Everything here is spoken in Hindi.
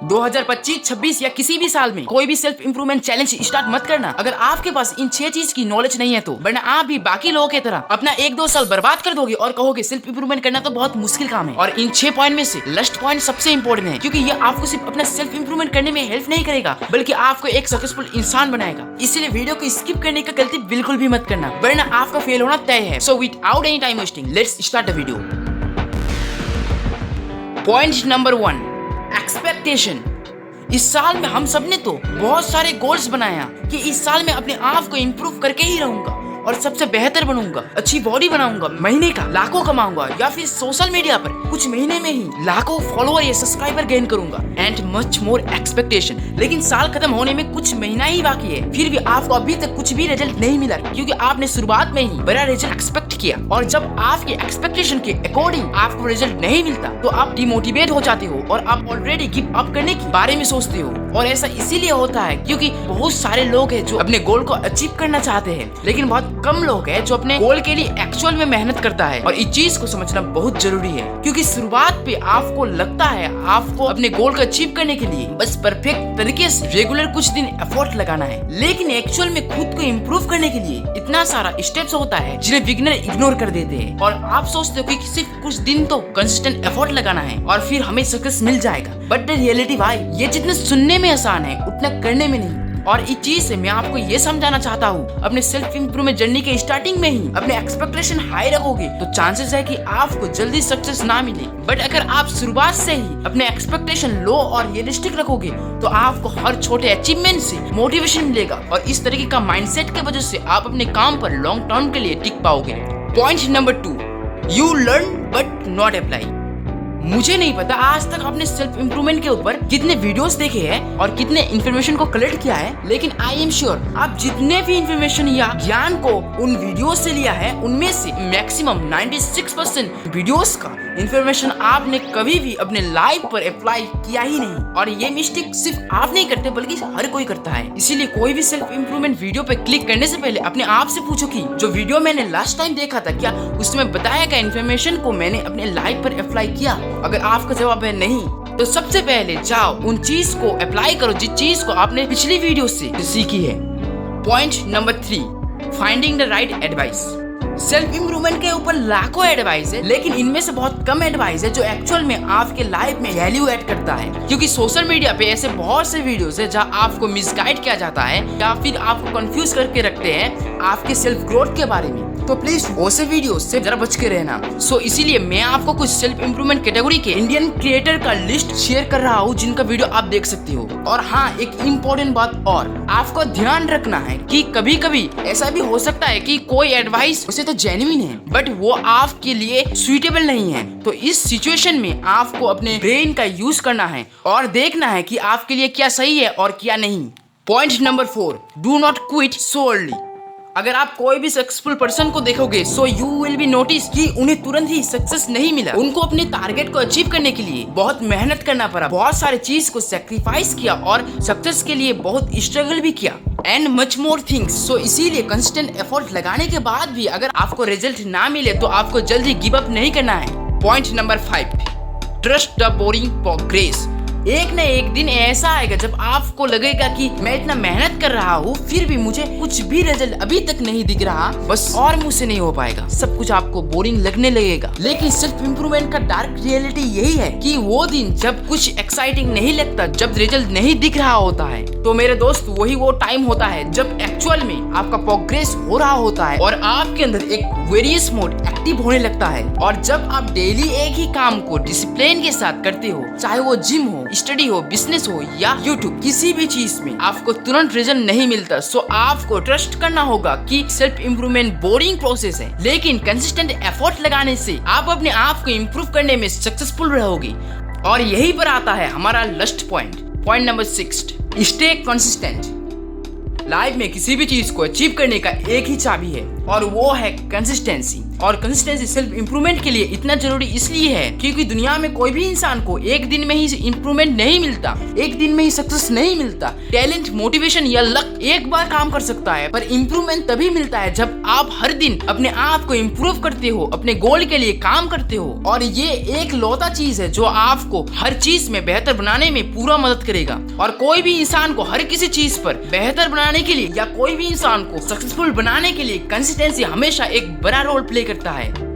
2025, 26 या किसी भी साल में कोई भी सेल्फ इंप्रूवमेंट चैलेंज स्टार्ट मत करना अगर आपके पास इन 6 चीज की नॉलेज नहीं है तो, वरना आप भी बाकी लोगों की तरह अपना 1-2 साल बर्बाद कर दोगे और कहोगे सेल्फ इंप्रूवमेंट करना तो बहुत मुश्किल काम है। और इन 6 पॉइंट में से लास्ट पॉइंट सबसे इंपॉर्टेंट है, क्योंकि ये आपको सिर्फ अपना सेल्फ इंप्रूवमेंट करने में हेल्प नहीं करेगा बल्कि आपको एक सक्सेसफुल इंसान बनाएगा। इसलिए वीडियो को स्किप करने का गलती बिल्कुल भी मत करना, वरना आपका फेल होना तय है। So without any time wasting, let's start the video. Point number 1, expectation. इस साल में हम सबने तो बहुत सारे गोल्स बनाया कि इस साल में अपने आप को इम्प्रूव करके ही रहूंगा और सबसे बेहतर बनूंगा, अच्छी बॉडी बनाऊंगा, महीने का लाखों कमाऊंगा या फिर सोशल मीडिया पर कुछ महीने में ही लाखों फॉलोअर या सब्सक्राइबर गेन करूंगा एंड मच मोर एक्सपेक्टेशन। लेकिन साल खत्म होने में कुछ महीना ही बाकी है, फिर भी आपको अभी तक कुछ भी रिजल्ट नहीं मिला क्योंकि आपने शुरुआत में ही बड़ा रिजल्ट एक्सपेक्ट किया। और जब आपके एक्सपेक्टेशन के अकॉर्डिंग आपको रिजल्ट नहीं मिलता तो आप डिमोटिवेट हो जाते हो और आप ऑलरेडी गिव अप करने के बारे में सोचते हो। और ऐसा इसीलिए होता है क्योंकि बहुत सारे लोग हैं जो अपने गोल को अचीव करना चाहते हैं, लेकिन बहुत कम लोग हैं जो अपने गोल के लिए एक्चुअल में मेहनत करता है। और इस चीज को समझना बहुत जरूरी है क्योंकि शुरुआत पे आपको लगता है आपको अपने गोल को अचीव करने के लिए बस परफेक्ट तरीके से रेगुलर कुछ दिन एफर्ट लगाना है, लेकिन एक्चुअल में खुद को इम्प्रूव करने के लिए इतना सारा स्टेप्स होता है जिन्हें बिगिनर इग्नोर कर देते हैं। और आप सोचते हो कि सिर्फ कुछ दिन तो कंसिस्टेंट एफर्ट लगाना है और फिर हमें सक्सेस मिल जाएगा, बट द रियलिटी भाई ये जितना सुनने में आसान है उतना करने में नहीं। और इस चीज से मैं आपको ये समझाना चाहता हूँ, अपने सेल्फ इंप्रूवमेंट जर्नी के स्टार्टिंग में ही अपने एक्सपेक्टेशन हाई रखोगे तो चांसेस है कि आपको जल्दी सक्सेस ना मिले, बट अगर आप शुरुआत से ही अपने एक्सपेक्टेशन लो और रियलिस्टिक रखोगे तो आपको हर छोटे अचीवमेंट से मोटिवेशन मिलेगा और इस तरीके का माइंडसेट के वजह से आप अपने काम पर लॉन्ग टर्म के लिए टिक पाओगे। Point number 2, you learn but not apply. मुझे नहीं पता आज तक आपने सेल्फ इंप्रूवमेंट के ऊपर कितने वीडियोस देखे हैं और कितने इन्फॉर्मेशन को कलेक्ट किया है, लेकिन आई एम श्योर आप जितने भी इन्फॉर्मेशन या ज्ञान को उन वीडियोस से लिया है उनमें से मैक्सिमम 96% वीडियोस का इन्फॉर्मेशन आपने कभी भी अपने लाइफ पर अप्लाई किया ही नहीं। और ये मिस्टेक सिर्फ आप नहीं करते बल्कि हर कोई करता है। इसीलिए कोई भी सेल्फ इंप्रूवमेंट वीडियो पे क्लिक करने से पहले अपने आप से पूछो कि जो वीडियो मैंने लास्ट टाइम देखा था क्या उसमें बताया गया इन्फॉर्मेशन को मैंने अपने लाइफ पर अप्लाई किया। अगर आपका जवाब है नहीं तो सबसे पहले जाओ उन चीज को अप्लाई करो जिस चीज को आपने पिछली वीडियो से सीखी है। Point number 3, finding the right advice. Self improvement के ऊपर लाखों एडवाइस है, लेकिन इनमें से बहुत कम एडवाइस है जो एक्चुअल में आपके लाइफ में वैल्यू ऐड करता है। क्योंकि सोशल मीडिया पे ऐसे बहुत से वीडियोस है जहां आपको मिसगाइड किया जाता है या फिर आपको कंफ्यूज करके रखते हैं आपके सेल्फ ग्रोथ के बारे में, तो प्लीज वो से वीडियो से जरा बच के रहना। सो इसीलिए मैं आपको कुछ सेल्फ इंप्रूवमेंट कैटेगरी के इंडियन क्रिएटर का लिस्ट शेयर कर रहा हूँ जिनका वीडियो आप देख सकते हो। और हाँ, एक इम्पोर्टेंट बात और आपको ध्यान रखना है कि कभी कभी ऐसा भी हो सकता है कि कोई एडवाइस उसे तो जेन्युइन है बट वो आपके लिए सुइटेबल नहीं है। तो इस सिचुएशन में आपको अपने ब्रेन का यूज करना है और देखना है कि आपके लिए क्या सही है और क्या नहीं। Point number 4, do not quit so early. अगर आप कोई भी सक्सेसफुल पर्सन को देखोगे so you will be notice कि उन्हें तुरंत ही सक्सेस नहीं मिला। उनको अपने टारगेट को अचीव करने के लिए बहुत मेहनत करना पड़ा, बहुत सारे चीज को सेक्रीफाइस किया और सक्सेस के लिए बहुत स्ट्रगल भी किया एंड मच मोर थिंग्स। सो इसीलिए कंसिस्टेंट एफर्ट लगाने के बाद भी अगर आपको रिजल्ट ना मिले तो आपको जल्दी गिव अप नहीं करना है। Point number 5, trust the boring progress. एक न एक दिन ऐसा आएगा जब आपको लगेगा कि मैं इतना मेहनत कर रहा हूँ फिर भी मुझे कुछ भी रिजल्ट अभी तक नहीं दिख रहा, बस और मुझसे नहीं हो पाएगा, सब कुछ आपको बोरिंग लगने लगेगा। लेकिन सेल्फ इंप्रूवमेंट का डार्क रियलिटी यही है कि वो दिन जब कुछ एक्साइटिंग नहीं लगता, जब रिजल्ट नहीं दिख रहा होता है, तो मेरे दोस्त वही वो टाइम होता है जब एक्चुअल में आपका प्रोग्रेस हो रहा होता है और आपके अंदर एक वेरियस मोड एक्टिव होने लगता है। और जब आप डेली एक ही काम को डिसिप्लिन के साथ करते हो, चाहे वो जिम हो, स्टडी हो, बिजनेस हो या यूट्यूब, किसी भी चीज में आपको तुरंत रिजल्ट नहीं मिलता। सो आपको ट्रस्ट करना होगा कि सेल्फ इंप्रूवमेंट बोरिंग प्रोसेस है, लेकिन कंसिस्टेंट एफर्ट लगाने से आप अपने आप को इम्प्रूव करने में सक्सेसफुल रहोगे। और यही पर आता है हमारा last point, point number 6, stay consistent. Life में किसी भी चीज को अचीव करने का एक ही चाबी है, और वो है कंसिस्टेंसी। और कंसिस्टेंसी सेल्फ इंप्रूवमेंट के लिए इतना जरूरी इसलिए है क्योंकि दुनिया में कोई भी इंसान को एक दिन में ही इंप्रूवमेंट नहीं मिलता, एक दिन में ही सक्सेस नहीं मिलता। टैलेंट, मोटिवेशन या लक एक बार काम कर सकता है, पर इंप्रूवमेंट तभी मिलता है जब आप हर दिन अपने आप को इंप्रूव करते हो, अपने गोल के लिए काम करते हो। और ये एक लौता चीज है जो आपको हर चीज में बेहतर बनाने में पूरा मदद करेगा। और कोई भी इंसान को हर किसी चीज पर बेहतर बनाने के लिए या कोई भी इंसान को सक्सेसफुल बनाने के लिए कंसिस्टेंसी हमेशा एक बड़ा रोल प्ले करता है।